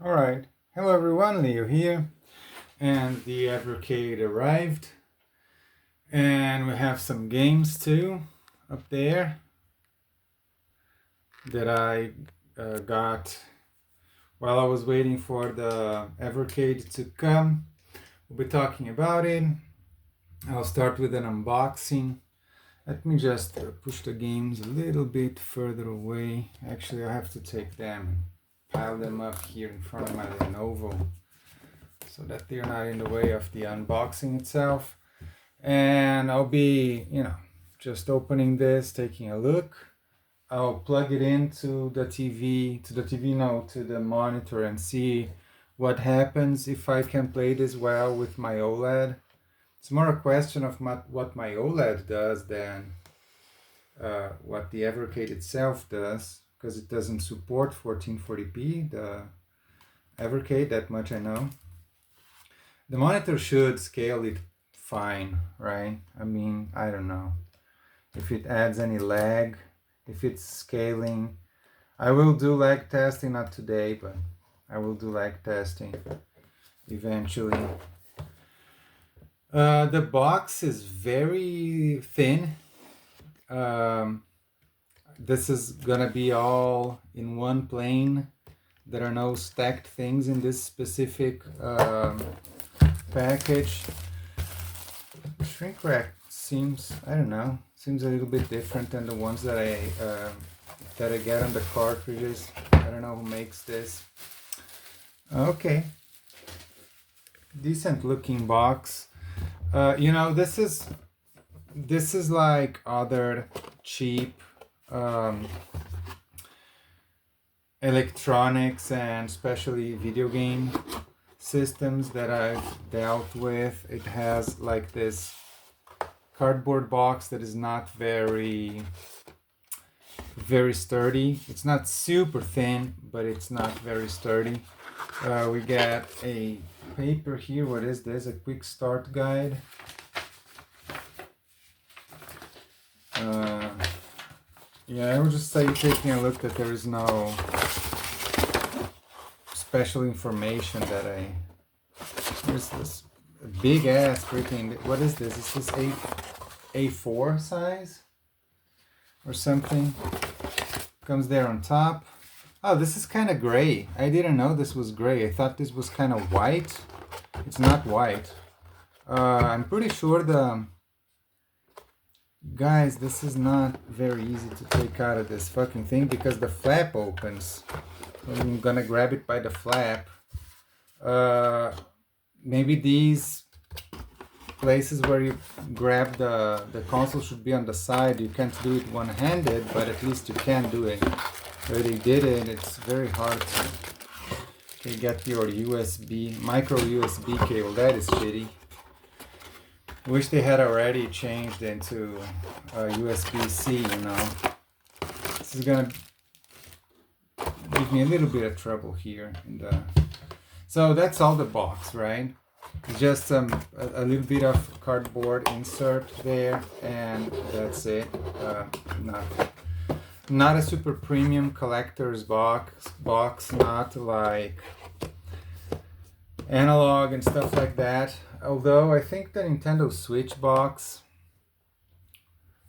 All right. Hello everyone, Leo here. And the Evercade arrived. And we have some games too up there that I got while I was waiting for the Evercade to come. We'll be talking about it. I'll start with an unboxing. Let me just push the games a little bit further away. Actually, I have to take them and pile them up here in front of my Lenovo so that they're not in the way of the unboxing itself. And I'll be, just opening this, taking a look. I'll plug it into the TV, to the monitor and see what happens if I can play this well with my OLED. It's more a question of what my OLED does than what the Evercade itself does, because it doesn't support 1440p, the Evercade, that much I know. The monitor should scale it fine, right? I mean, I don't know if it adds any lag, if it's scaling. I will do lag testing, not today, but I will do lag testing eventually. The box is very thin. This is gonna be all in one plane. There are no stacked things in this specific package. Shrink wrap seems, I don't know, seems a little bit different than the ones that I get on the cartridges. I don't know who makes this. Okay, decent looking box. This is like other cheap electronics and especially video game systems that I've dealt with. It has like this cardboard box that is not very sturdy. It's not super thin, but it's not very sturdy. We get a paper here. What is this? A quick start guide. I would just say taking a look that there is no special information that there's this big ass freaking, what is this? Is this A4 size or something? Comes there on top. Oh, this is kind of gray. I didn't know this was gray. I thought this was kind of white. It's not white. I'm pretty sure guys, this is not very easy to take out of this fucking thing because the flap opens. I'm gonna grab it by the flap. Maybe these places where you grab the console should be on the side. You can't do it one-handed, but at least you can do it. Where they did it, it's very hard to get your micro USB cable. That is shitty. Wish they had already changed into USB-C, This is gonna give me a little bit of trouble here. So that's all the box, right? Just a little bit of cardboard insert there, and that's it. Not a super premium collector's box, not like analog and stuff like that. Although I think the Nintendo Switch box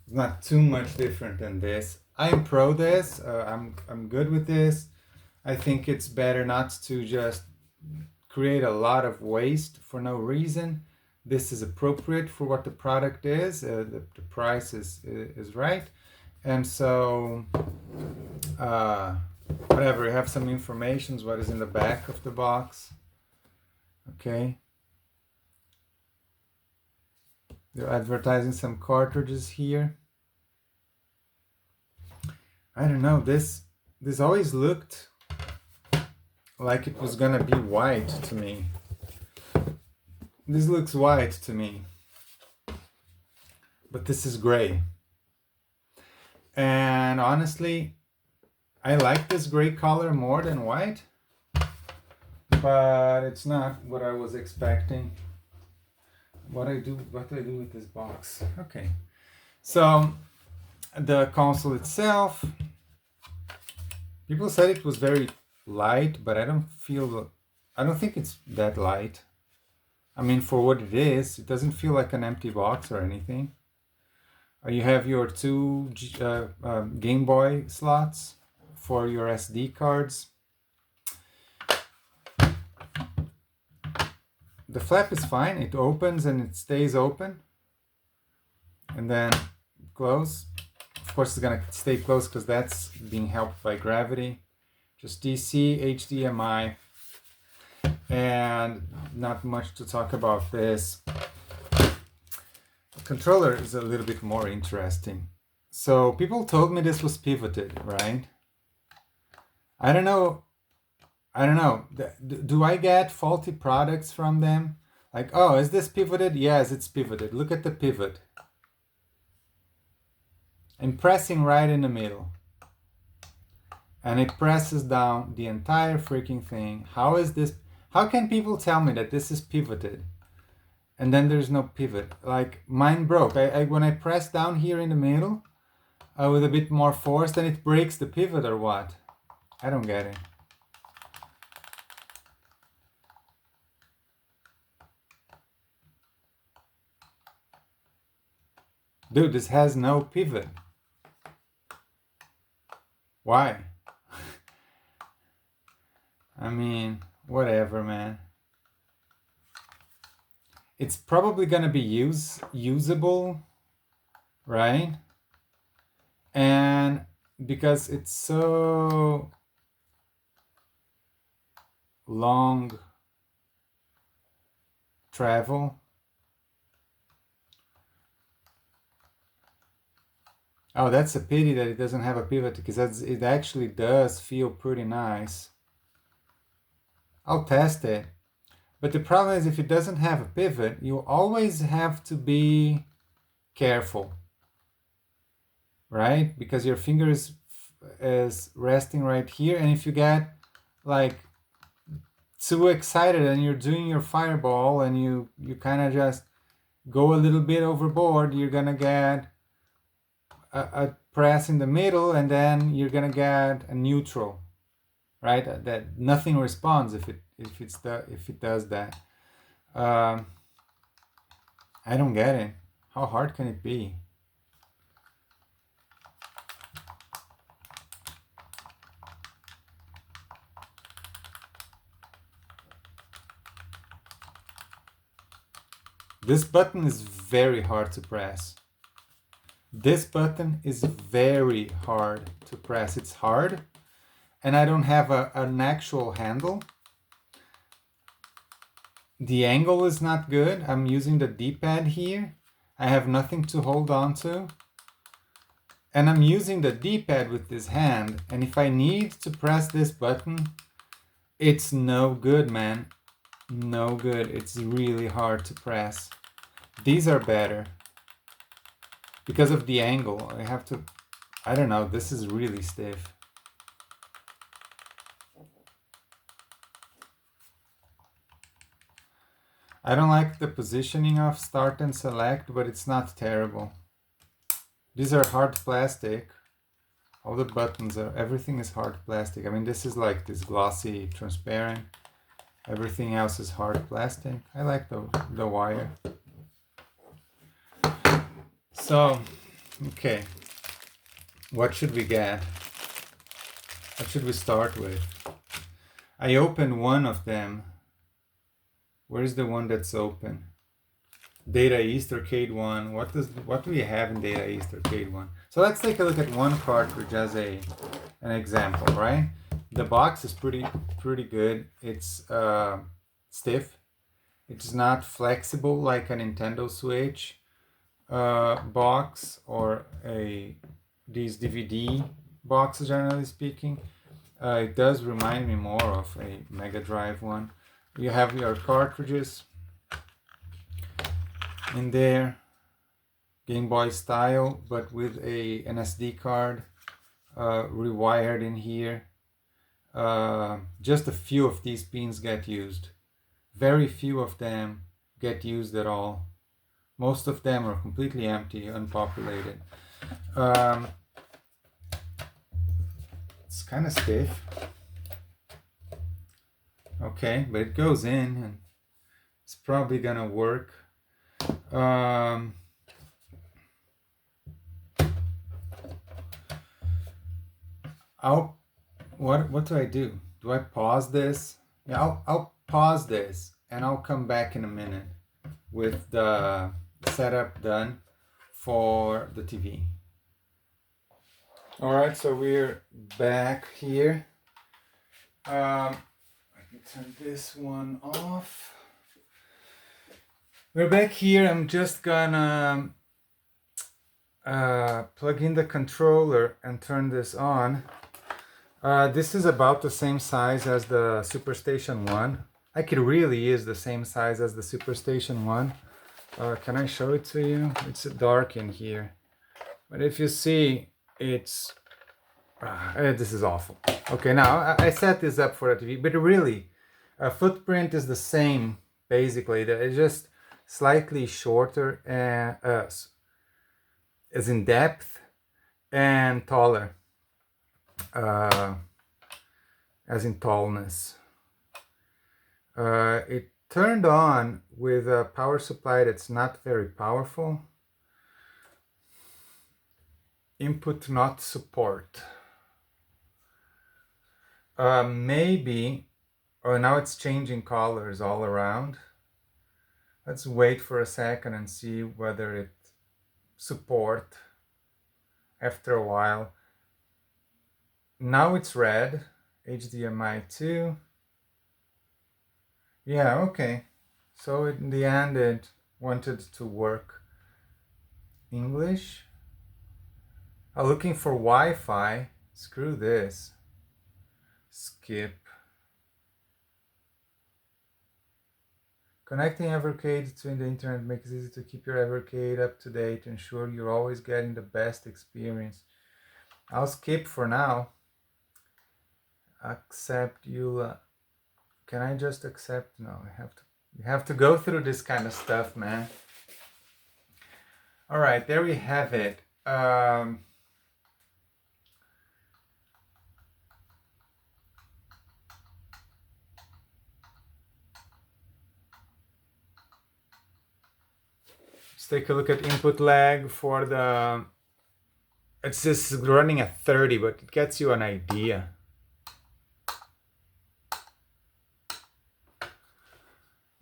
is not too much different than this. I am pro this. I'm good with this. I think it's better not to just create a lot of waste for no reason. This is appropriate for what the product is. The price is right. And so, whatever, you have some information, what is in the back of the box. Okay. They're advertising some cartridges here. I don't know, this always looked like it was gonna be white to me. This looks white to me. But this is gray. And honestly, I like this gray color more than white. But it's not what I was expecting. What do I do with this box? Okay. So the console itself, people said it was very light, but I don't think it's that light. I mean, for what it is, it doesn't feel like an empty box or anything. You have your two Game Boy slots for your SD cards. The flap is fine. It opens and it stays open. And then close. Of course, it's going to stay closed because that's being helped by gravity. Just DC, HDMI, and not much to talk about this. The controller is a little bit more interesting. So people told me this was pivoted, right? I don't know. Do I get faulty products from them? Like, oh, is this pivoted? Yes, it's pivoted. Look at the pivot. I'm pressing right in the middle. And it presses down the entire freaking thing. How is this? How can people tell me that this is pivoted? And then there's no pivot. Like, mine broke. When I press down here in the middle with a bit more force, then it breaks the pivot or what? I don't get it. Dude, this has no pivot. Why? I mean, whatever, man. It's probably gonna be usable, right? And because it's so long travel. Oh, that's a pity that it doesn't have a pivot, because it actually does feel pretty nice. I'll test it. But the problem is, if it doesn't have a pivot, you always have to be careful, right? Because your finger is resting right here, and if you get like too excited and you're doing your fireball and you kind of just go a little bit overboard, you're gonna get a press in the middle, and then you're gonna get a neutral, right? That nothing responds if it does that. I don't get it. How hard can it be? This button is very hard to press. This button is very hard to press. It's hard, and I don't have an actual handle. The angle is not good. I'm using the D-pad here. I have nothing to hold on to. And I'm using the D-pad with this hand, and if I need to press this button, it's no good, man. No good. It's really hard to press. These are better. Because of the angle, I don't know, this is really stiff. I don't like the positioning of start and select, but it's not terrible. These are hard plastic. All the buttons everything is hard plastic. I mean, this is like this glossy, transparent. Everything else is hard plastic. I like the wire. So, okay. What should we get? What should we start with? I opened one of them. Where's the one that's open? Data East Arcade 1. What do we have in Data East Arcade 1? So let's take a look at one cartridge as an example, right? The box is pretty good. It's stiff. It's not flexible like a Nintendo Switch box or these DVD boxes, generally speaking. It does remind me more of a Mega Drive one. You have your cartridges in there, Game Boy style, but with an SD card rewired in here. Just a few of these pins get used. Very few of them get used at all. Most of them are completely empty, unpopulated. It's kind of stiff. Okay, but it goes in and it's probably gonna work. Um, I'll what do I do? Do I pause this? Yeah, I'll pause this and I'll come back in a minute with the setup done for the TV. All right, so we're back here. Let me turn this one off. We're back here. I'm just gonna plug in the controller and turn this on. This is about the same size as the Superstation 1. Like it really is the same size as the Superstation 1. Can I show it to you? It's dark in here. But if you see, it's... this is awful. Okay, now I set this up for a TV, but really, footprint is the same, basically. It's just slightly shorter, and as in depth, and taller, as in tallness. It turned on with a power supply that's not very powerful. Input not support. Maybe, oh, now it's changing colors all around. Let's wait for a second and see whether it support after a while. Now it's red, HDMI 2. Yeah, okay. So in the end it wanted to work. English. Looking for Wi-Fi. Screw this. Skip. Connecting Evercade to the internet makes it easy to keep your Evercade up to date to ensure you're always getting the best experience. I'll skip for now. Accept EULA. Can I just accept? No, you have to go through this kind of stuff, man. All right, there we have it. Let's take a look at input lag for the... It's just running at 30, but it gets you an idea.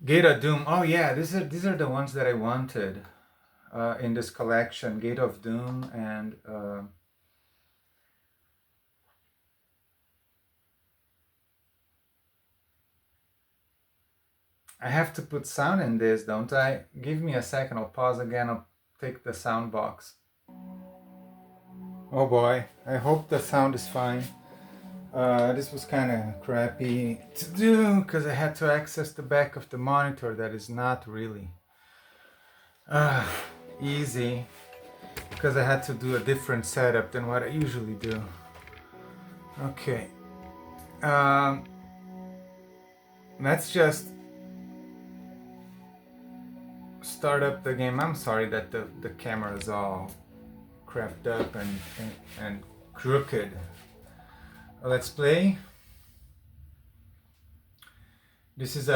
Gate of Doom. Oh yeah, these are the ones that I wanted in this collection. Gate of Doom and I have to put sound in this, don't I? Give me a second, I'll pause again, I'll take the sound box. Oh boy, I hope the sound is fine. This was kind of crappy to do because I had to access the back of the monitor. That is not really easy because I had to do a different setup than what I usually do. Okay, let's just start up the game. I'm sorry that the camera is all crapped up and crooked. Let's play. This is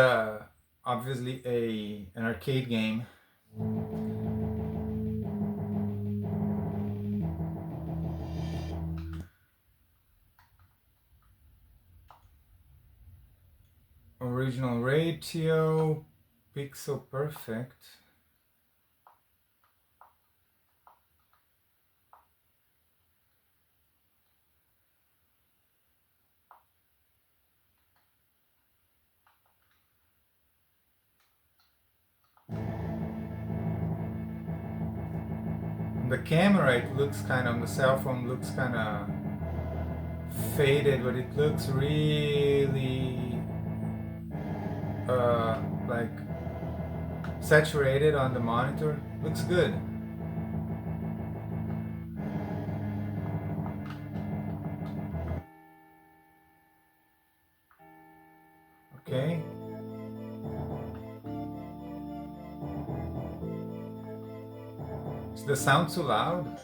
obviously an arcade game. Original ratio, pixel perfect. The camera, it looks kind of, on the cell phone, looks kind of faded, but it looks really like saturated on the monitor. Looks good. Okay. Is the sound too loud?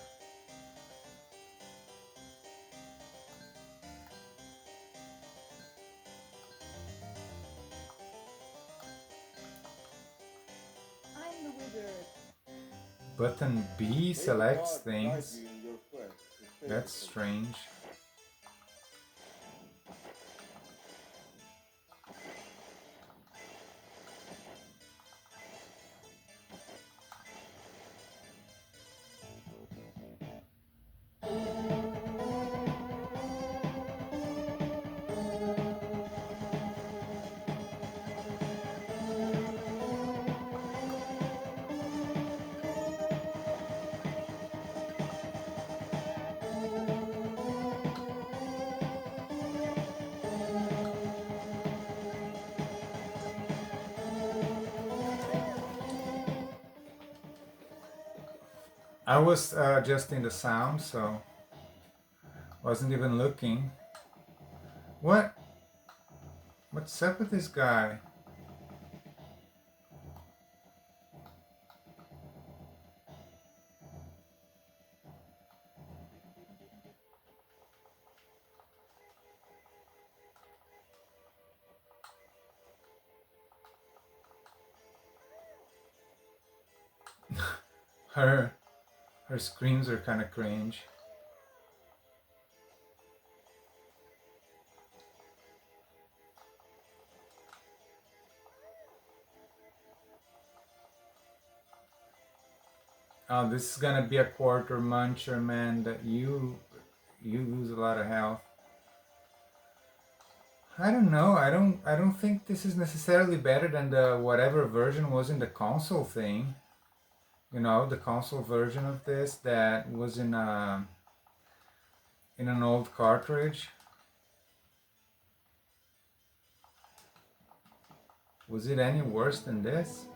button B selects things. That's strange. I was adjusting the sound, so wasn't even looking. What? What's up with this guy? Her screams are kind of cringe. Oh, this is gonna be a quarter muncher, man. That you lose a lot of health. I don't know. I don't think this is necessarily better than the whatever version was in the console thing. You know, the console version of this that was in an old cartridge. Was it any worse than this?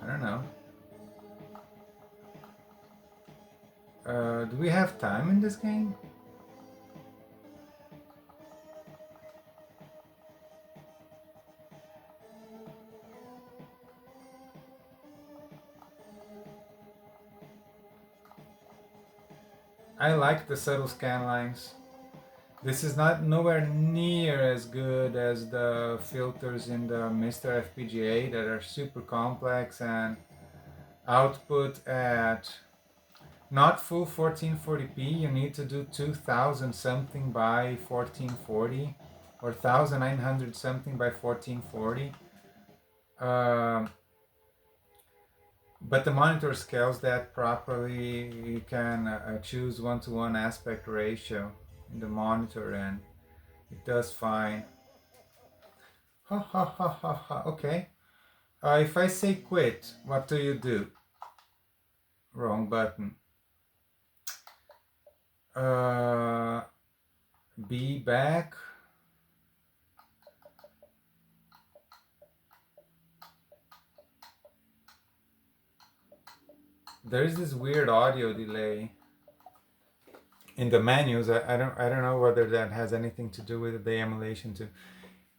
I don't know. Do we have time in this game? I like the subtle scan lines. This is not nowhere near as good as the filters in the Mr. FPGA that are super complex and output at not full 1440p. You need to do 2000 something by 1440 or 1900 something by 1440. But the monitor scales that properly. You can choose 1:1 aspect ratio in the monitor and it does fine. Ha ha ha ha ha. Okay. If I say quit, what do you do? Wrong button. Be back. There's this weird audio delay in the menus. I don't know whether that has anything to do with the emulation too.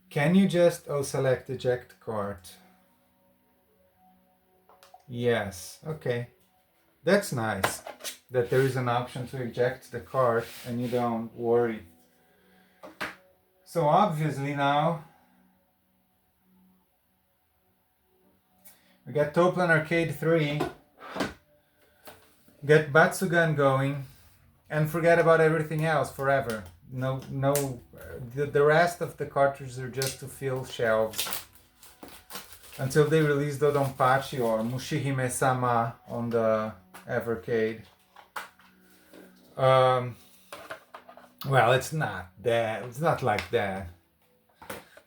Can you just select eject cart? Yes. Okay. That's nice that there is an option to eject the cart and you don't worry. So obviously now we got Toplan Arcade 3, get Batsugan going, and forget about everything else forever. No, the rest of the cartridges are just to fill shelves until they release Dodonpachi or Mushihime-sama on the Evercade. Well, it's not that. It's not like that.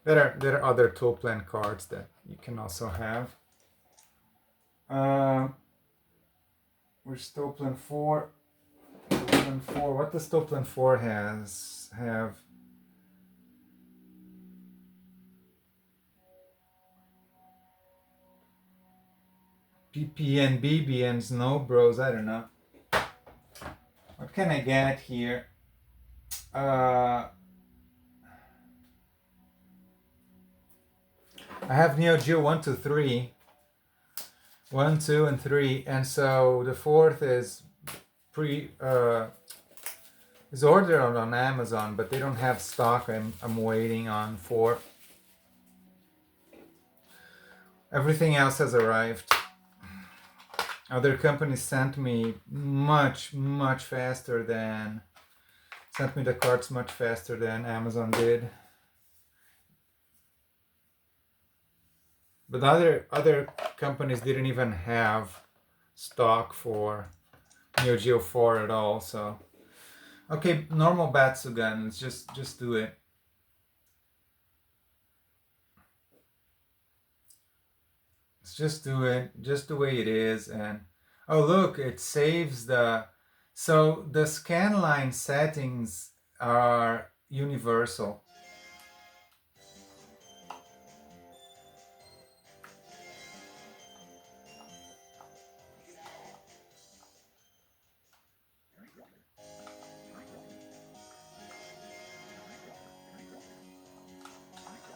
There are other Toplan cards that you can also have. Where's Toplan 4? Toplan 4. What does Toplan 4 have? PPN, BBNs, no bros, I don't know. What can I get here? I have Neo Geo 1, 2, 3. 1, 2, and 3, and so the fourth is is ordered on Amazon, but they don't have stock. I'm waiting on 4. Everything else has arrived. Other companies sent me much faster than sent me the cards much faster than Amazon did. But other companies didn't even have stock for Neo Geo 4 at all. So okay, normal Batsugan. Let's just do it. Let's just do it just the way it is. And oh look, it saves the. So the scanline settings are universal.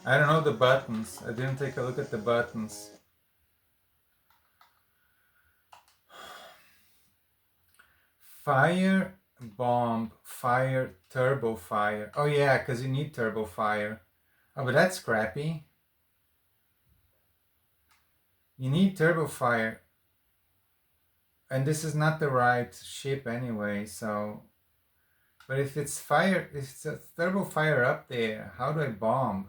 I don't know the buttons. I didn't take a look at the buttons. Fire, bomb, fire, turbo fire. Oh yeah, because you need turbo fire. Oh, but that's crappy. You need turbo fire. And this is not the right ship anyway, so... But if it's fire, if it's a turbo fire up there, how do I bomb?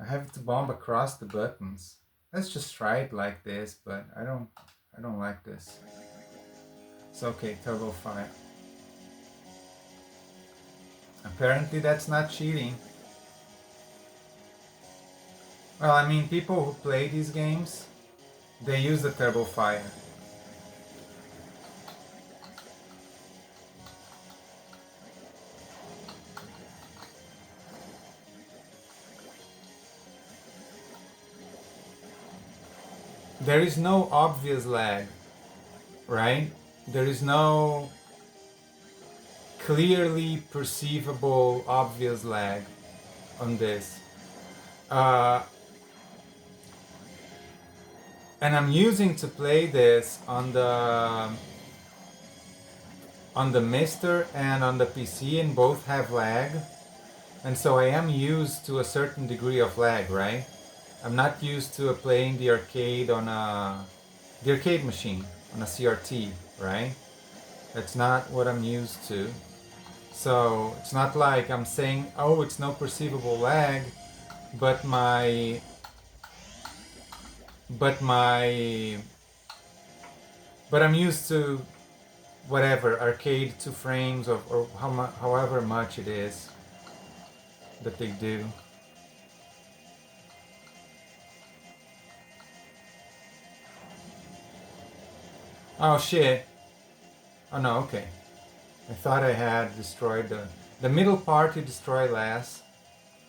I have to bomb across the buttons. Let's just try it like this, but I don't like this. It's okay, turbo fire. Apparently that's not cheating. Well, I mean, people who play these games, they use the turbo fire. There is no obvious lag, right? There is no clearly perceivable obvious lag on this. And I'm using to play this on the Mister and on the PC, and both have lag. And so I am used to a certain degree of lag, right? I'm not used to playing the arcade on the arcade machine on a CRT, right? That's not what I'm used to. So it's not like I'm saying, oh, it's no perceivable lag, but my but my but I'm used to whatever arcade 2 frames or however much it is that they do. Oh shit. Oh no, okay. I thought I had destroyed the middle part. You destroy last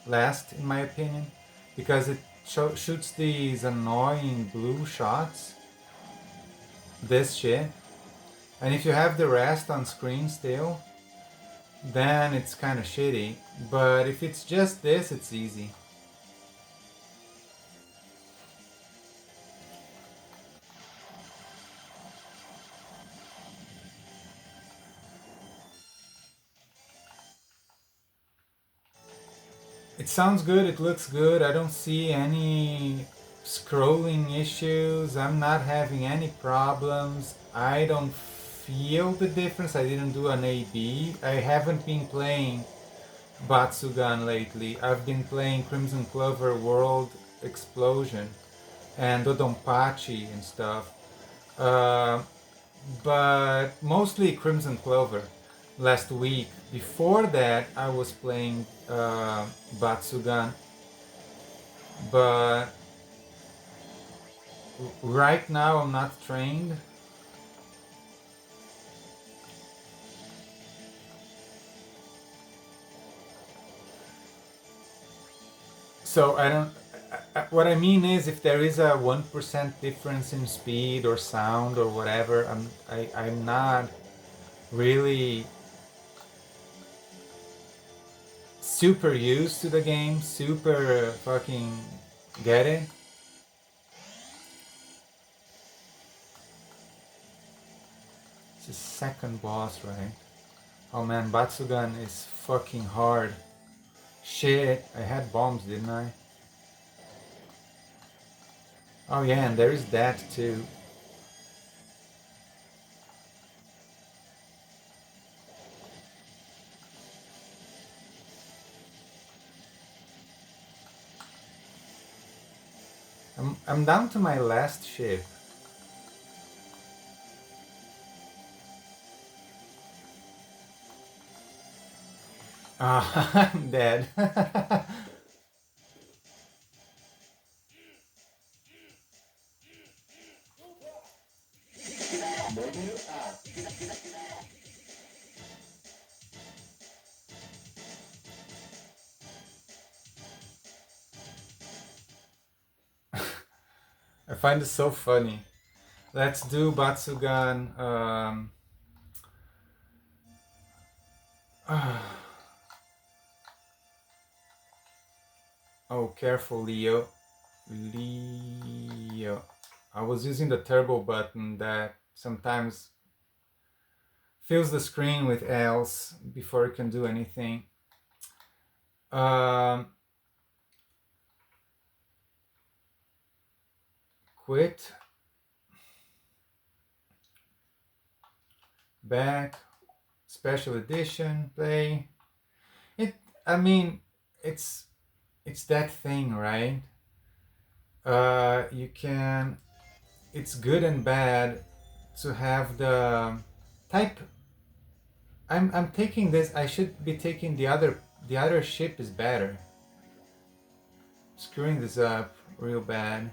in my opinion, because it shoots these annoying blue shots. This shit. And if you have the rest on screen still, then it's kind of shitty. But if it's just this, it's easy. It sounds good, it looks good. I don't see any scrolling issues. I'm not having any problems. I don't feel the difference. I didn't do an A/B. I haven't been playing Batsugan lately. I've been playing Crimson Clover World Explosion and Dodonpachi and stuff. Uh, but mostly Crimson Clover last week. Before that, I was playing Batsugan, but right now I'm not trained. So I don't. What I mean is, if there is a 1% difference in speed or sound or whatever, I'm not really super used to the game, super fucking get it. It's the second boss, right? Oh man, Batsugan is fucking hard. Shit, I had bombs, didn't I? Oh yeah, and there is that too. I'm down to my last ship. I'm dead. I find it so funny. Let's do Batsugan. Oh, careful, Leo. Leo. I was using the turbo button that sometimes fills the screen with L's before it can do anything. Um, quit. Back. Special edition. Play. It. I mean, it's it's that thing, right? You can. It's good and bad to have the type. I'm taking this. I should be taking the other. The other ship is better. Screwing this up real bad.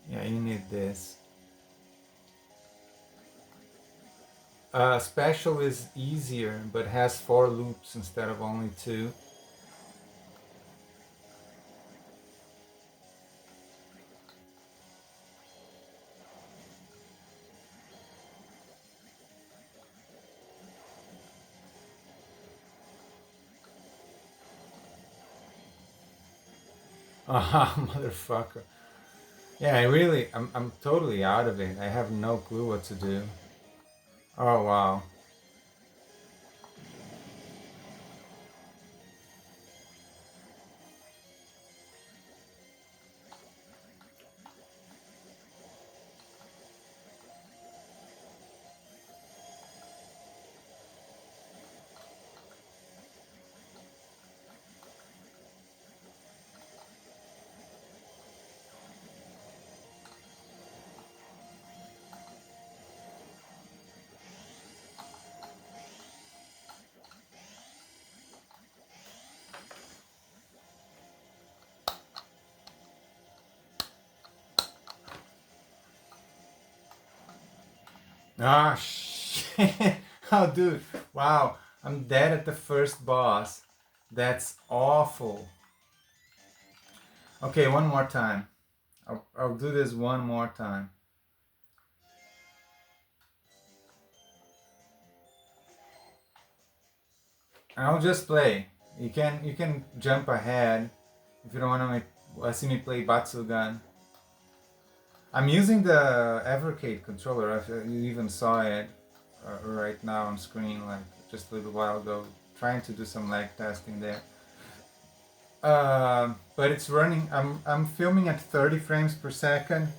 Yeah, you need this. Special is easier, but has 4 loops instead of only 2. Ah, motherfucker. Yeah, I'm totally out of it. I have no clue what to do. Oh, wow. Ah, shit. Oh, dude. Wow. I'm dead at the first boss. That's awful. Okay, one more time. I'll do this one more time. I'll just play. You can jump ahead if you don't want to see me play Batsugan. I'm using the Evercade controller. You even saw it right now on screen, like just a little while ago, trying to do some lag testing there. But it's running. I'm filming at 30 frames per second,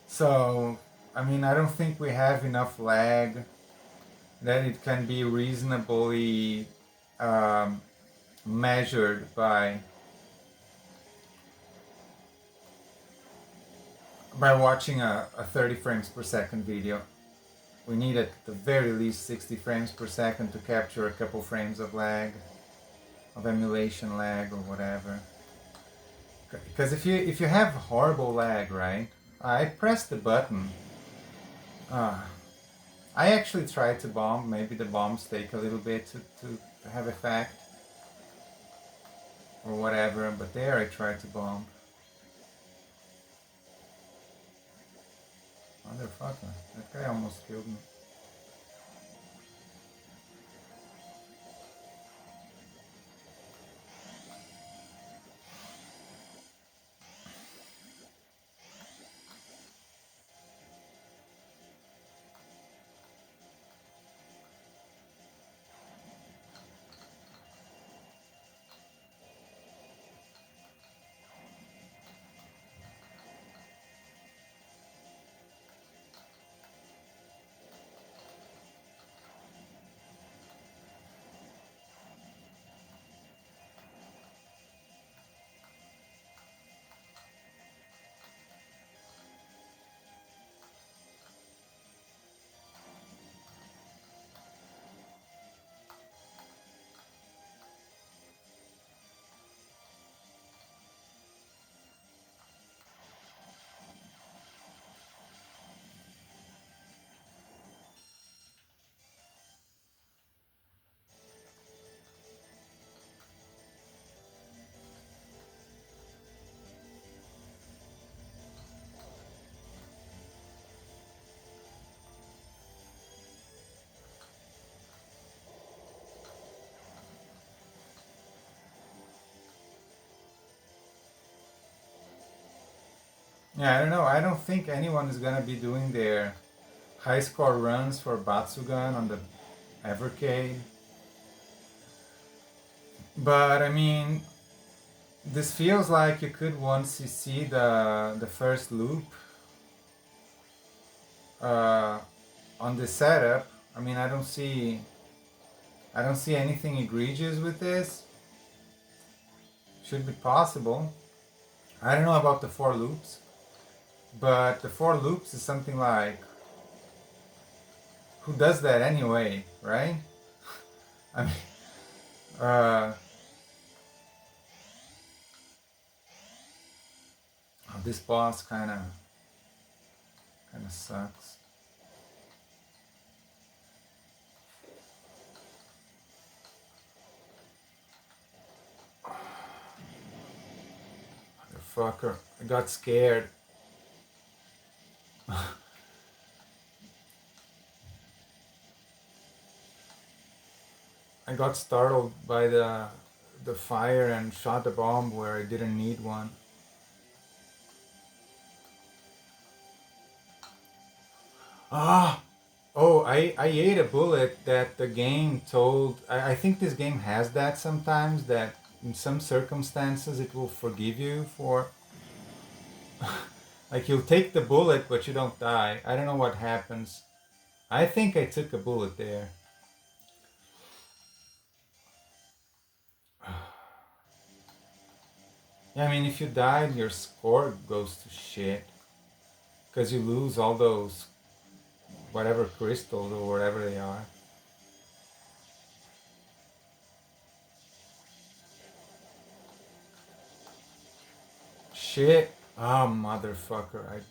so I mean I don't think we have enough lag that it can be reasonably um, measured by watching a 30 frames per second video. We need at the very least 60 frames per second to capture a couple frames of lag, of emulation lag or whatever. Because if you have horrible lag, right? I pressed the button. Uh, I actually tried to bomb. Maybe the bombs take a little bit to have effect or whatever. But there I tried to bomb. Motherfucker, that guy almost killed me. Yeah, I don't know. I don't think anyone is gonna be doing their high score runs for Batsugan on the Evercade. But I mean, this feels like you could once you see the first loop uh, on the setup. I mean, I don't see anything egregious with this. Should be possible. I don't know about the four loops, but the four loops is something like, who does that anyway, right? I mean, uh, this boss kind of sucks. Motherfucker, I got scared. I got startled by the fire and shot a bomb where I didn't need one. Ah! Oh, I ate a bullet that the game told. I think this game has that sometimes, that in some circumstances it will forgive you for. Like you'll take the bullet but you don't die. I don't know what happens. I think I took a bullet there. Yeah, I mean, if you died, your score goes to shit. Because you lose all those, whatever crystals or whatever they are. Shit. Oh, motherfucker. I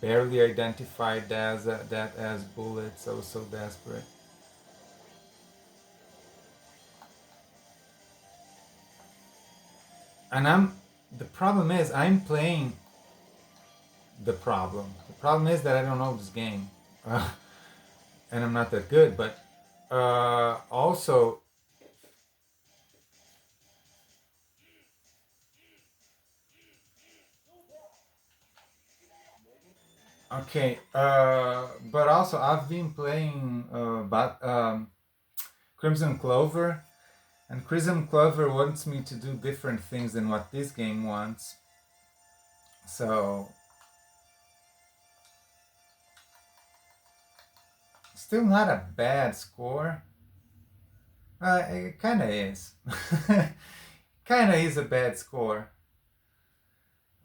barely identified that as bullets. I was so desperate. And the problem is, I'm playing the problem. The problem is that I don't know this game. And I'm not that good, but also, okay, but also I've been playing Crimson Clover, and Crimson Clover wants me to do different things than what this game wants. So, still not a bad score. It kind of is. Kind of is a bad score.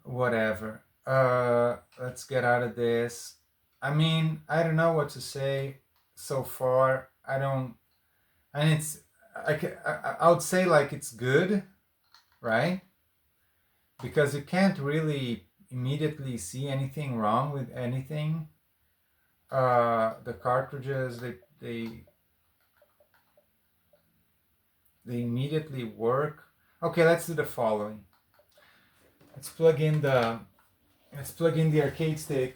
Whatever. Let's get out of this. I mean, I don't know what to say so far. I don't, and it's, I would say like it's good, right? Because you can't really immediately see anything wrong with anything. The cartridges, they immediately work. Okay, let's do the following. Let's plug in the let's plug in the arcade stick.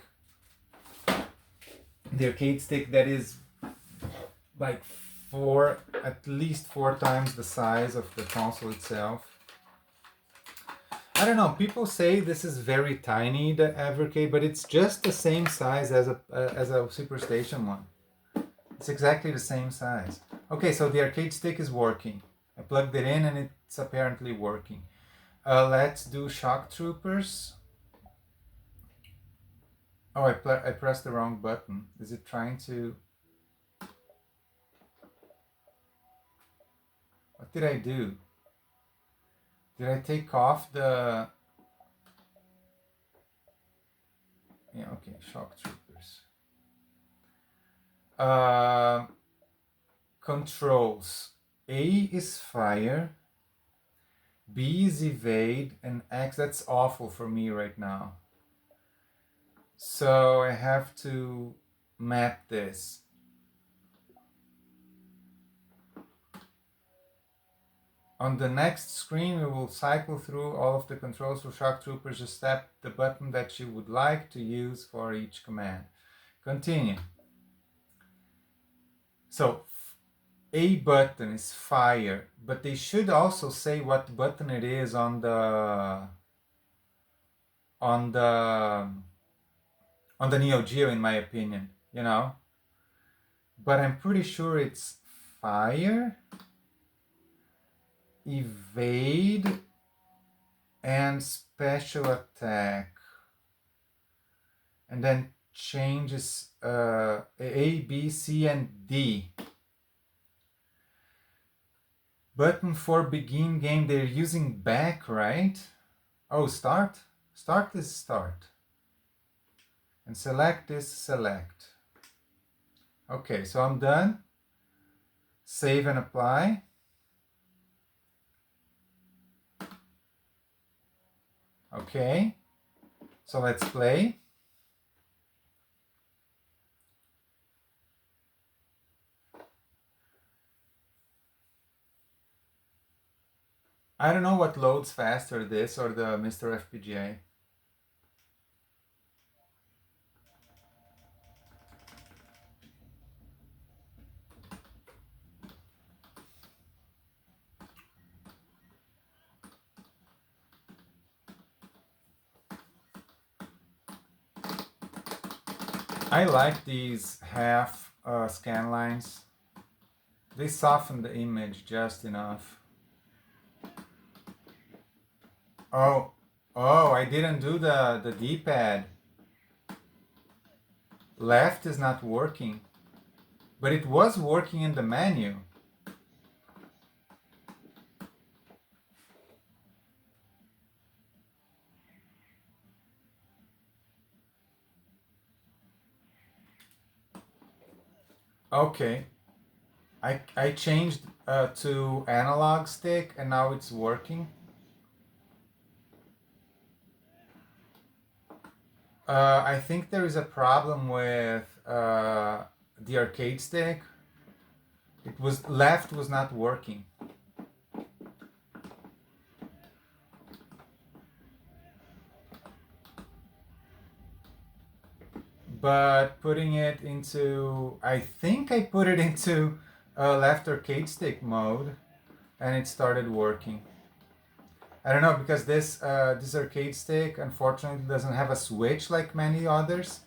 The arcade stick that is like at least four times the size of the console itself. I don't know. People say this is very tiny, the Evercade, but it's just the same size as a Superstation one. It's exactly the same size. Okay, so the arcade stick is working. I plugged it in and it's apparently working. Let's do Shock Troopers. Oh, I pressed the wrong button. Is it trying to... What did I do? Did I take off the... Yeah, okay, Shock Troopers. Controls. A is fire. B is evade. And X, that's awful for me right now. So I have to map this. On the next screen, we will cycle through all of the controls for Shock Troopers. Just tap the button that you would like to use for each command. Continue. So, A button is fire, but they should also say what button it is on the on the Neo Geo, in my opinion, you know. But I'm pretty sure it's fire, evade, and special attack, and then changes A, B, C, and D. Button for begin game, they're using back, right? Oh, start? Start is start. And select is select. Okay, so I'm done. Save and apply. Okay, so let's play. I don't know what loads faster, this or the Mr. FPGA. I like these half scan lines. They soften the image just enough. Oh, I didn't do the D-pad. Left is not working, but it was working in the menu. Okay, I changed to analog stick and now it's working. I think there is a problem with the arcade stick. It was left was not working. But putting it into, I think I put it into left arcade stick mode, and it started working. I don't know, because this arcade stick unfortunately doesn't have a switch like many others.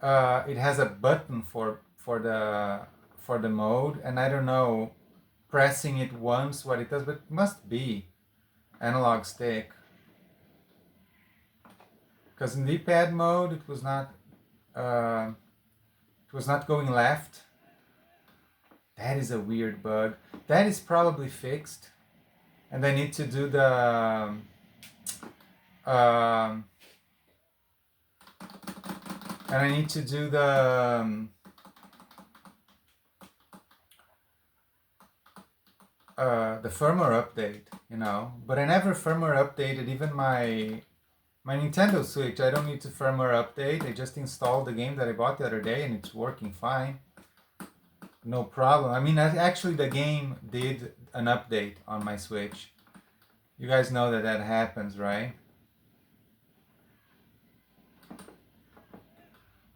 It has a button for the mode, and I don't know pressing it once what it does, but it must be analog stick. Because in D-pad mode it was not going left. That is a weird bug. That is probably fixed, and I need to do um, and I need to do the firmware update, you know. But I never firmware updated even my Nintendo Switch. I don't need to firmware update. I just installed the game that I bought the other day, and it's working fine. No problem. I mean, actually, the game did an update on my Switch. You guys know that that happens, right?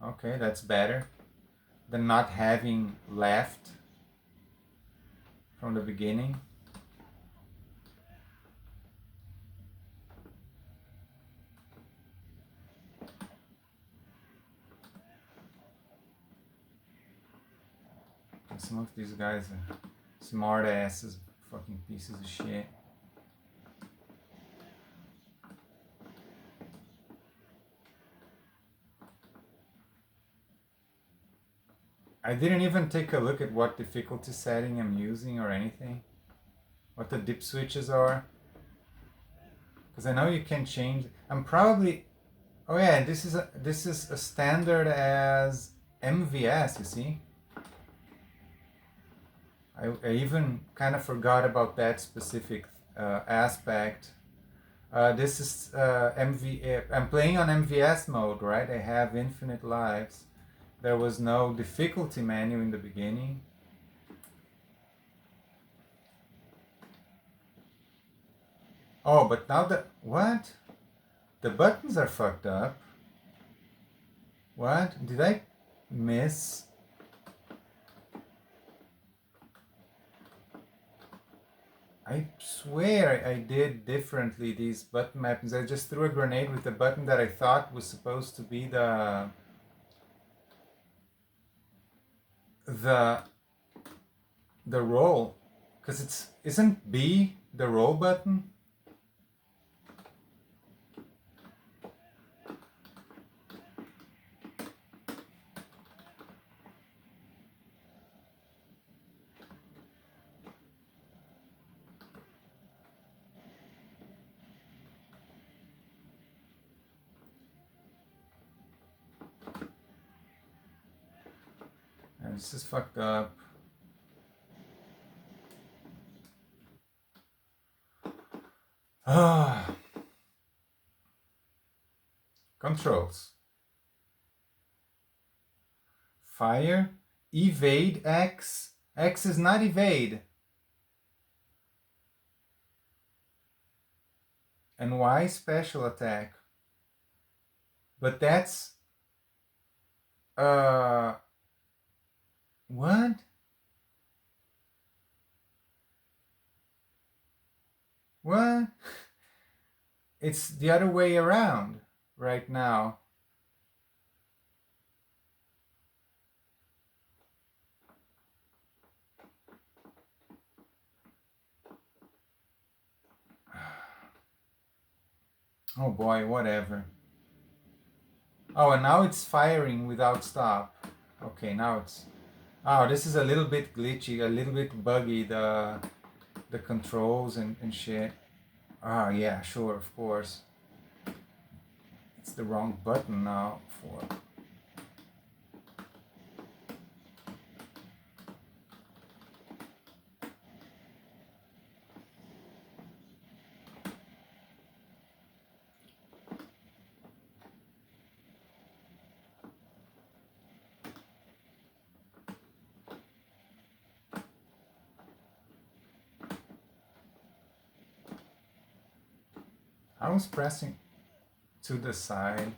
Okay, that's better than not having left from the beginning. And some of these guys are smart asses, fucking pieces of shit. I didn't even take a look at what difficulty setting I'm using or anything. What the dip switches are. Because I know you can change. I'm probably. Oh yeah, this is a standard as MVS. You see. I even kind of forgot about that specific aspect. This is I'm playing on MVS mode, right? I have infinite lives. There was no difficulty menu in the beginning. Oh, but now what? The buttons are fucked up. What? Did I miss? I swear I did differently these button mappings. I just threw a grenade with the button that I thought was supposed to be the the roll, because isn't B the roll button? And this is fucked up. Ah, controls. Fire, evade X. X is not evade. And Y special attack. But that's what? What? It's the other way around right now. Oh boy, whatever. Oh, and now it's firing without stop. Okay, now it's... Oh, this is a little bit glitchy, a little bit buggy, the controls and shit. Oh yeah, sure, of course. It's the wrong button now for... I was pressing to the side.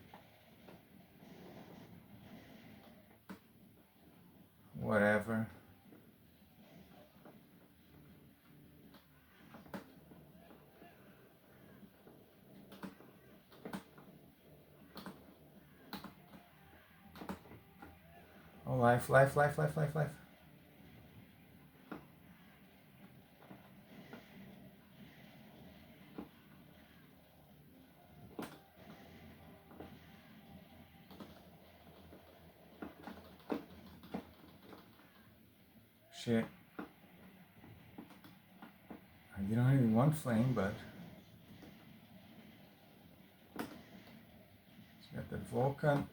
Whatever. Oh, life, life, life, life, life, life. Shit. I didn't really want flame, but... Got the Vulcan.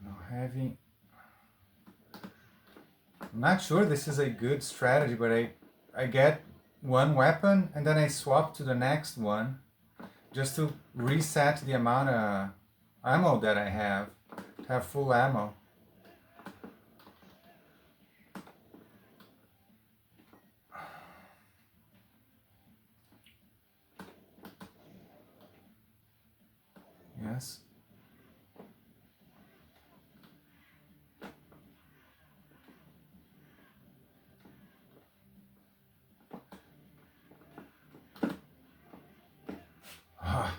No heavy. I'm not sure this is a good strategy, but I get one weapon and then I swap to the next one just to reset the amount of ammo that I have, to have full ammo. Yes. Ah.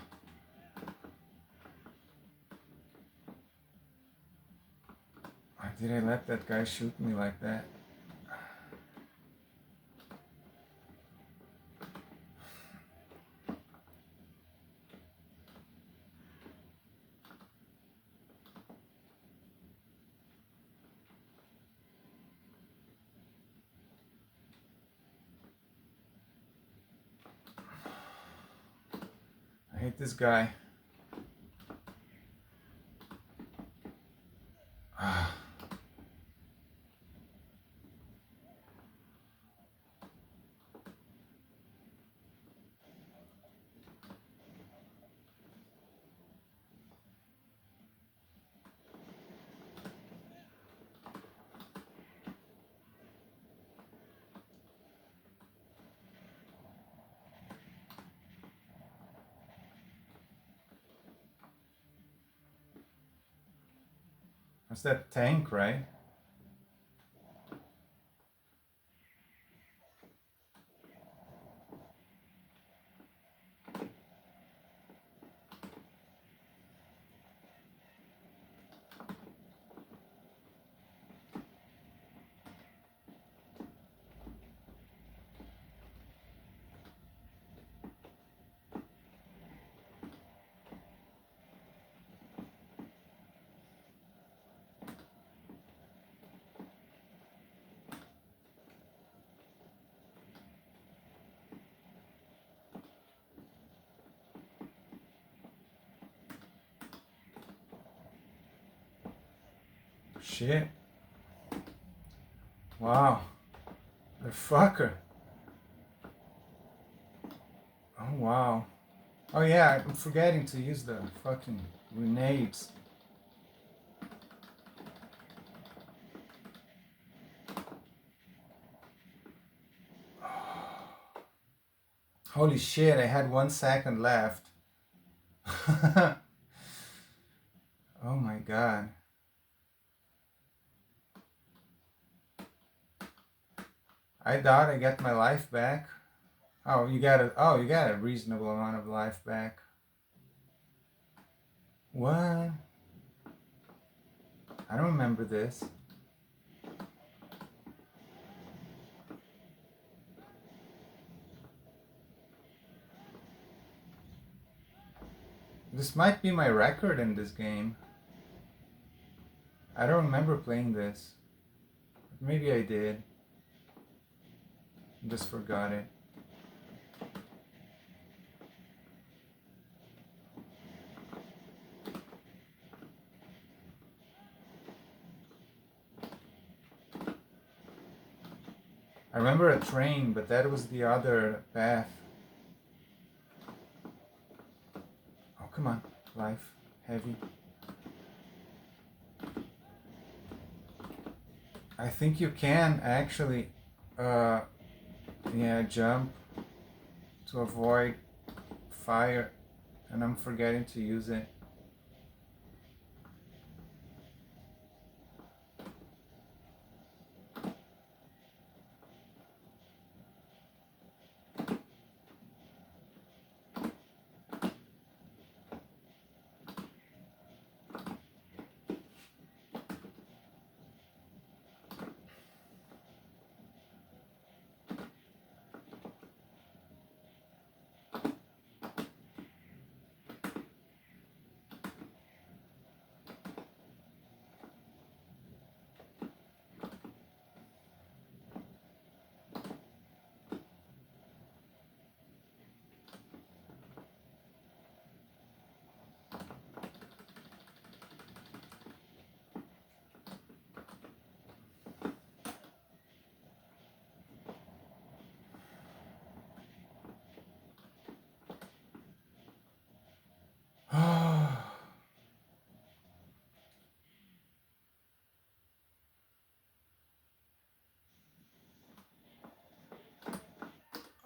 Why did I let that guy shoot me like that? I hate this guy. Ah. That's that tank, right? shit. Wow. The fucker. Oh, wow. Oh, yeah, I'm forgetting to use the fucking grenades. Holy shit, I had 1 second left. Oh my god. I thought I got my life back. You got a reasonable amount of life back. What? I don't remember this. This might be my record in this game. I don't remember playing this. Maybe I did. Just forgot it. I remember a train, but that was the other path. Oh, come on. Life. Heavy. I think you can actually, jump to avoid fire, and I'm forgetting to use it.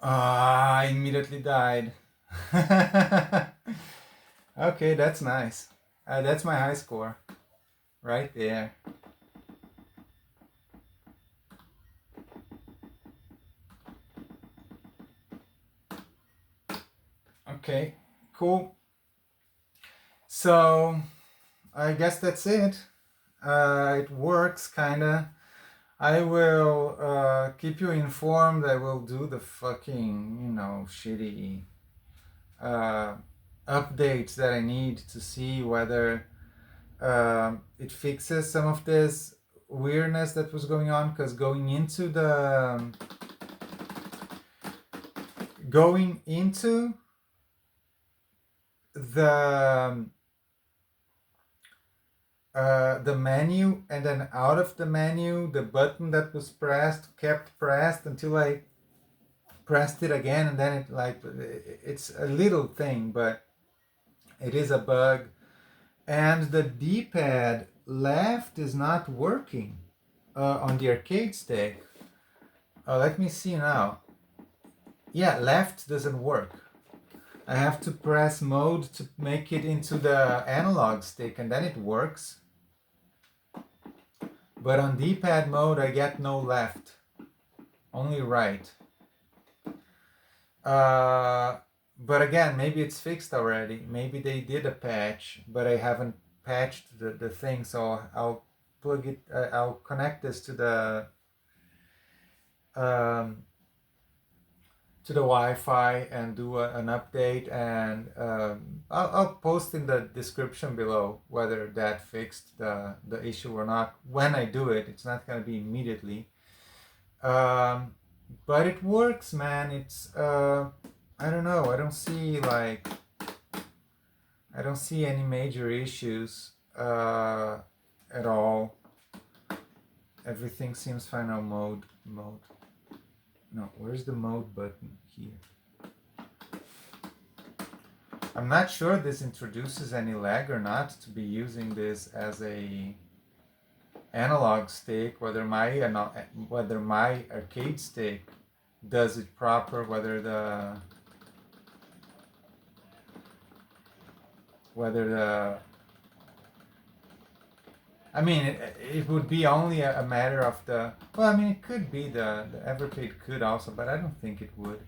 I immediately died. Okay, that's nice. That's my high score. Right there. Okay, cool. So, I guess that's it. It works, kinda. I will keep you informed. I will do the fucking, shitty uh, updates that I need to see whether it fixes some of this weirdness that was going on. Because going into the the menu and then out of the menu, the button that was pressed kept pressed until I pressed it again, and then it's a little thing, but it is a bug. And the D-pad left is not working on the arcade stick. Let me see now. Yeah, left doesn't work. I have to press mode to make it into the analog stick, and then it works. But on D-pad mode, I get no left, only right. But again, maybe it's fixed already. Maybe they did a patch, but I haven't patched the thing, so I'll plug it. I'll connect this to the Wi-Fi and do an update, and I'll post in the description below whether that fixed the issue or not. When I do it, it's not gonna be immediately, but it works, man. It's I don't know. I don't see any major issues at all. everything seems fine now. Mode. No, where's the mode button? Here. I'm not sure this introduces any lag or not to be using this as a analog stick, whether my arcade stick does it proper, whether the I mean, it would be only a matter of the. Well, I mean, it could be the Evercade could also, but I don't think it would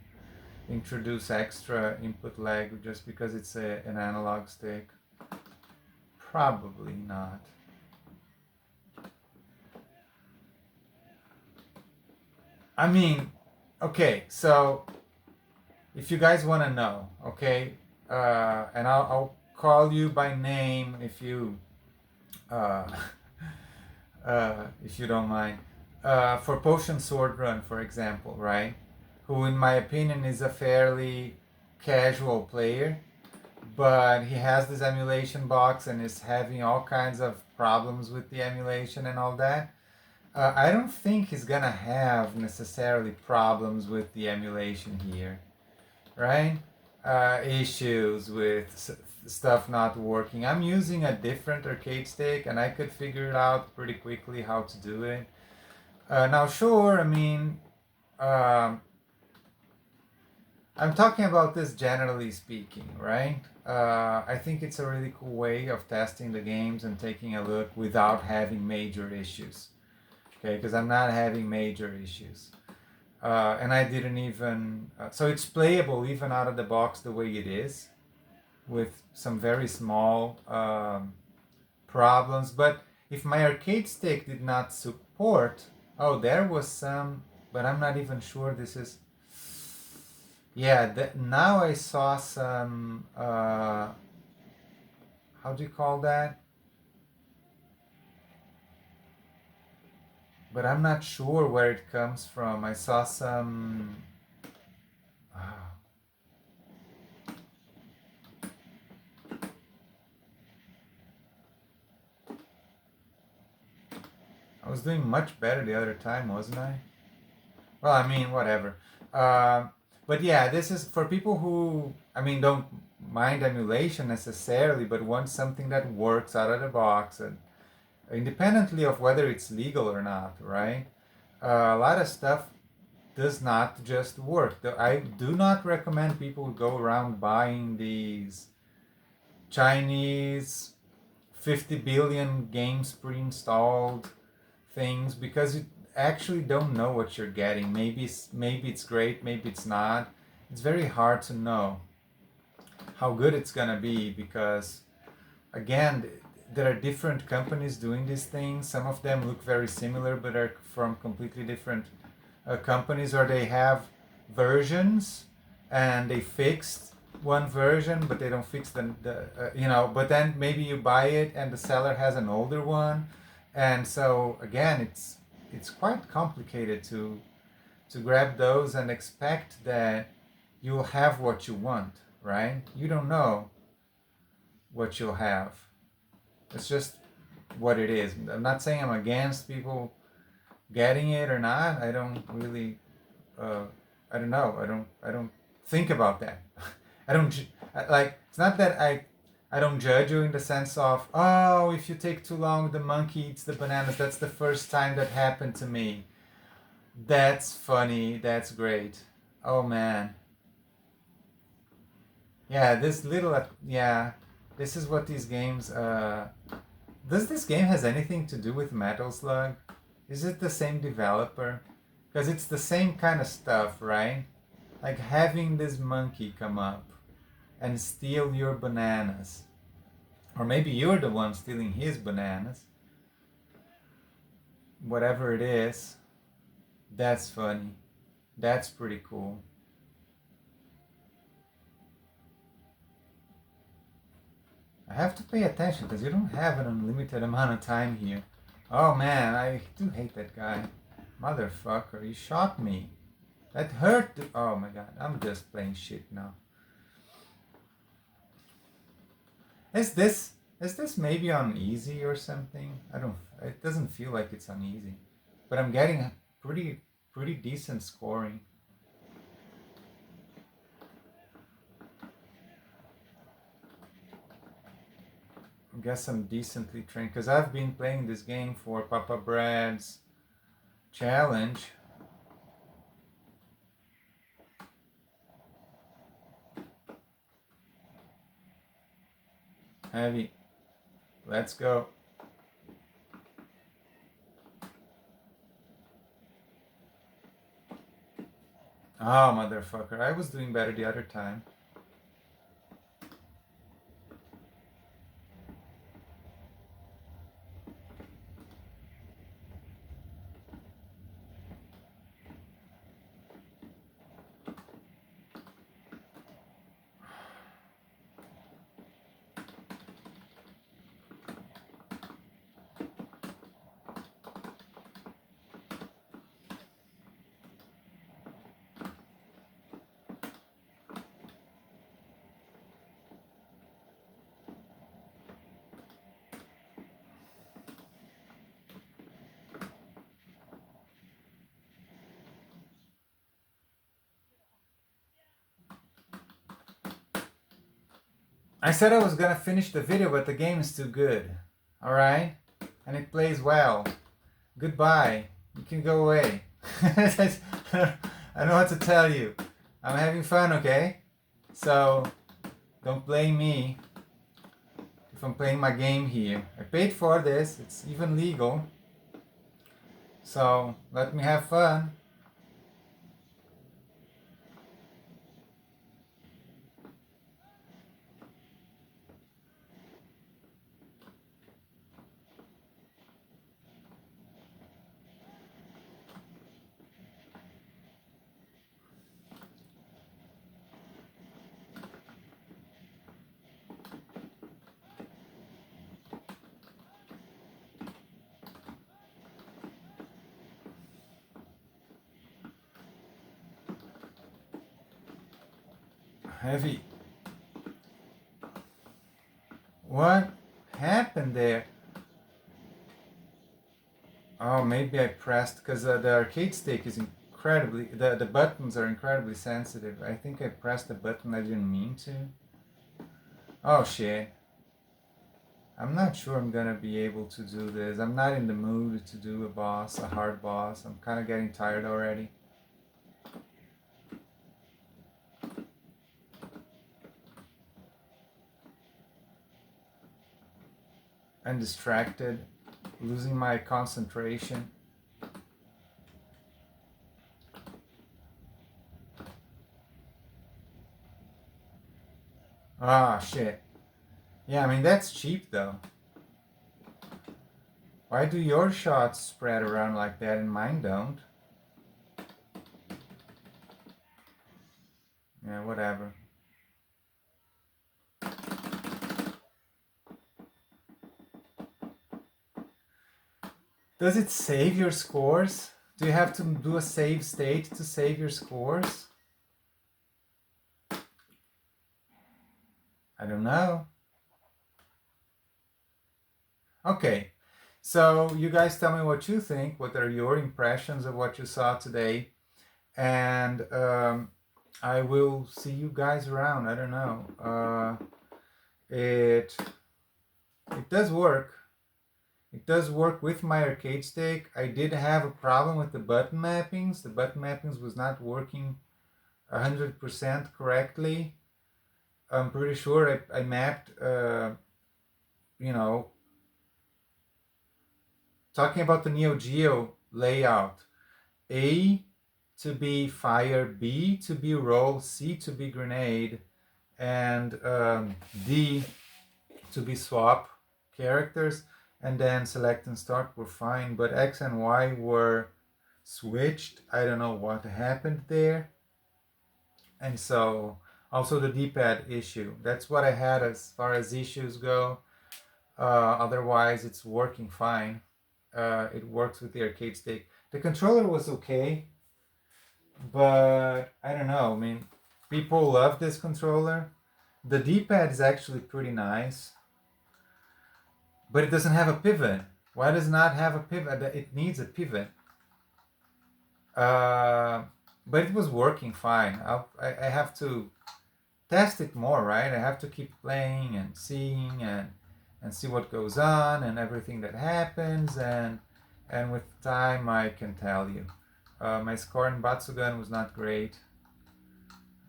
introduce extra input lag just because it's an analog stick. Probably not. I mean, okay, so if you guys want to know, okay, and I'll call you by name uh, if you don't mind, for Potion Sword Run, for example, right? Who, in my opinion, is a fairly casual player, but he has this emulation box and is having all kinds of problems with the emulation and all that. I don't think he's gonna have necessarily problems with the emulation here, right? Issues with stuff not working. I'm using a different arcade stick and I could figure it out pretty quickly how to do it. Now, sure, I mean, um, I'm talking about this generally speaking, right? I think it's a really cool way of testing the games and taking a look without having major issues. Okay, because I'm not having major issues. And I didn't even. So it's playable even out of the box the way it is, with some very small problems. But if my arcade stick did not support. Oh, there was some. But I'm not even sure this is. Yeah, now I saw some. How do you call that? But I'm not sure where it comes from. I saw some. ah, I was doing much better the other time, wasn't I? Well, I mean, whatever. But yeah, this is for people who, I mean, don't mind emulation necessarily, but want something that works out of the box, and independently of whether it's legal or not, right? A lot of stuff does not just work. I do not recommend people go around buying these Chinese 50 billion games pre-installed things because you actually don't know what you're getting. Maybe it's great, maybe it's not. It's very hard to know how good it's gonna be because again, there are different companies doing these things. Some of them look very similar but are from completely different companies, or they have versions and they fixed one version but they don't fix but then maybe you buy it and the seller has an older one, and so again it's quite complicated to grab those and expect that you'll have what you want, right? You don't know what you'll have. It's just what it is. I'm not saying I'm against people getting it or not. I don't really I don't know. I don't think about that. I don't like. It's not that I don't judge you in the sense of, oh, if you take too long, the monkey eats the bananas. That's the first time that happened to me. That's funny. That's great. Oh man. Yeah, yeah. This is what these games. Does this game has anything to do with Metal Slug? Is it the same developer? Because it's the same kind of stuff, right? Like having this monkey come up and steal your bananas. Or maybe you're the one stealing his bananas. Whatever it is, that's funny. That's pretty cool. I have to pay attention because you don't have an unlimited amount of time here. Oh man, I do hate that guy. Motherfucker, he shot me. That hurt. Oh my god, I'm just playing shit now. Is this maybe on easy or something? I don't. It doesn't feel like it's on easy. but I'm getting pretty decent scoring. I guess I'm decently trained because I've been playing this game for Papa Brad's challenge. Heavy. Let's go. Oh, motherfucker. I was doing better the other time. I said I was gonna finish the video, but the game is too good. Alright? And it plays well. Goodbye. You can go away. I don't know what to tell you. I'm having fun, okay? So, don't blame me if I'm playing my game here. I paid for this, it's even legal. So, let me have fun. Heavy. What happened there? Oh, maybe I pressed because the arcade stick is incredibly. The buttons are incredibly sensitive. I think I pressed the button I didn't mean to. Oh shit. I'm not sure I'm gonna be able to do this. I'm not in the mood to do a hard boss. I'm kind of getting tired already. I'm distracted, losing my concentration. Ah, shit. Yeah, I mean, that's cheap though. Why do your shots spread around like that and mine don't? Yeah, whatever. Does it save your scores? Do you have to do a save state to save your scores? I don't know. Okay, so you guys tell me what you think. What are your impressions of what you saw today? And I will see you guys around. I don't know. It does work. It does work with my arcade stick. I did have a problem with the button mappings. The button mappings was not working 100% correctly. I'm pretty sure I mapped, you know, talking about the Neo Geo layout. A to be fire, B to be roll, C to be grenade, and D to be swap characters, and then select and start were fine, but X and Y were switched. I don't know what happened there. And so also the D-pad issue. That's what I had as far as issues go. Otherwise, it's working fine. It works with the arcade stick. The controller was okay, but I don't know. I mean, people love this controller. The D-pad is actually pretty nice, but it doesn't have a pivot. Why does it not have a pivot? It needs a pivot. Uh, but it was working fine. I have to test it more, right? I have to keep playing and seeing and see what goes on and everything that happens, and with time I can tell you. My score in Batsugan was not great,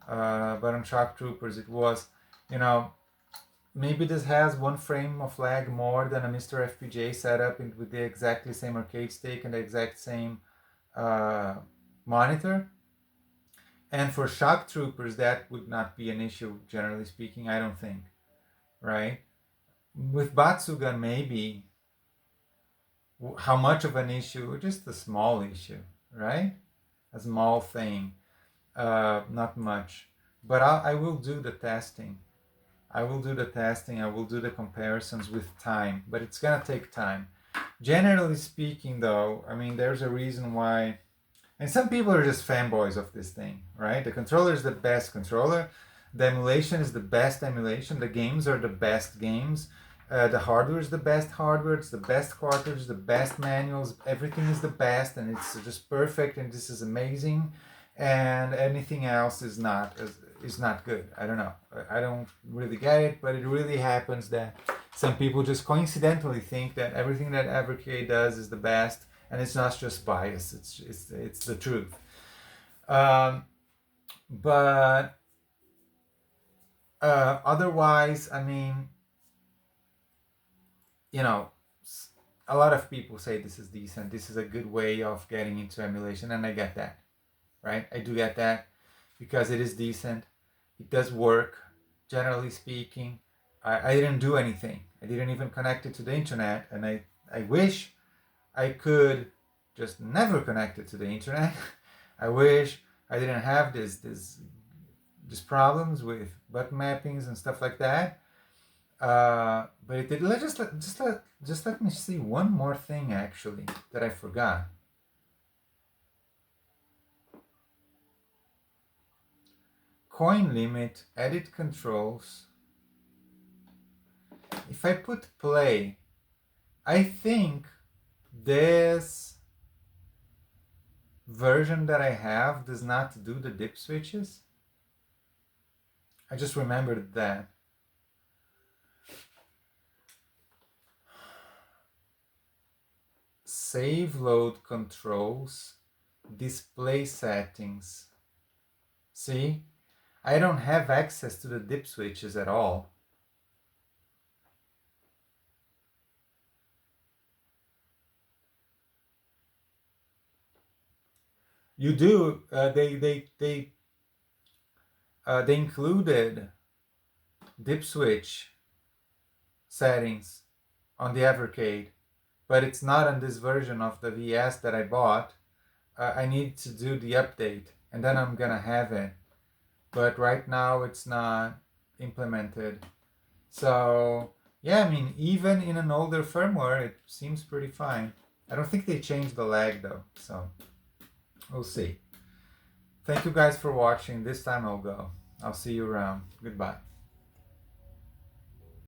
but on Shock Troopers it was, you know, maybe this has one frame of lag more than a Mr. FPGA setup with the exactly same arcade stick and the exact same uh, monitor. And for Shock Troopers, that would not be an issue, generally speaking, I don't think, right? With Batsugan, maybe. How much of an issue? Just a small issue, right? A small thing, not much. But I will do the testing. I will do the testing. I will do the comparisons with time, but it's gonna take time. Generally speaking, though, I mean, there's a reason why. And some people are just fanboys of this thing, right? The controller is the best controller. The emulation is the best emulation. The games are the best games. The hardware is the best hardware. It's the best cartridge, the best manuals. Everything is the best, and it's just perfect. And this is amazing. And anything else is not good. I don't know. I don't really get it, but it really happens that some people just coincidentally think that everything that Evercade does is the best, and it's not just bias. It's the truth. Um, but otherwise, I mean, you know, a lot of people say this is decent. This is a good way of getting into emulation, and I get that, right? I do get that because it is decent. It does work, generally speaking. I didn't do anything. I didn't even connect it to the internet, and I wish I could just never connect it to the internet. I wish I didn't have this problems with button mappings and stuff like that. But it did. Just let me see one more thing actually that I forgot. Coin limit, edit controls. If I put play, I think this version that I have does not do the dip switches. I just remembered that. Save load controls, display settings. See, I don't have access to the dip switches at all. You do. They included dip switch settings on the Evercade, but it's not on this version of the VS that I bought. I need to do the update, and then I'm gonna have it. But right now it's not implemented. So yeah, I mean, even in an older firmware, it seems pretty fine. I don't think they changed the lag though, so we'll see. Thank you guys for watching. This time I'll go. I'll see you around. Goodbye.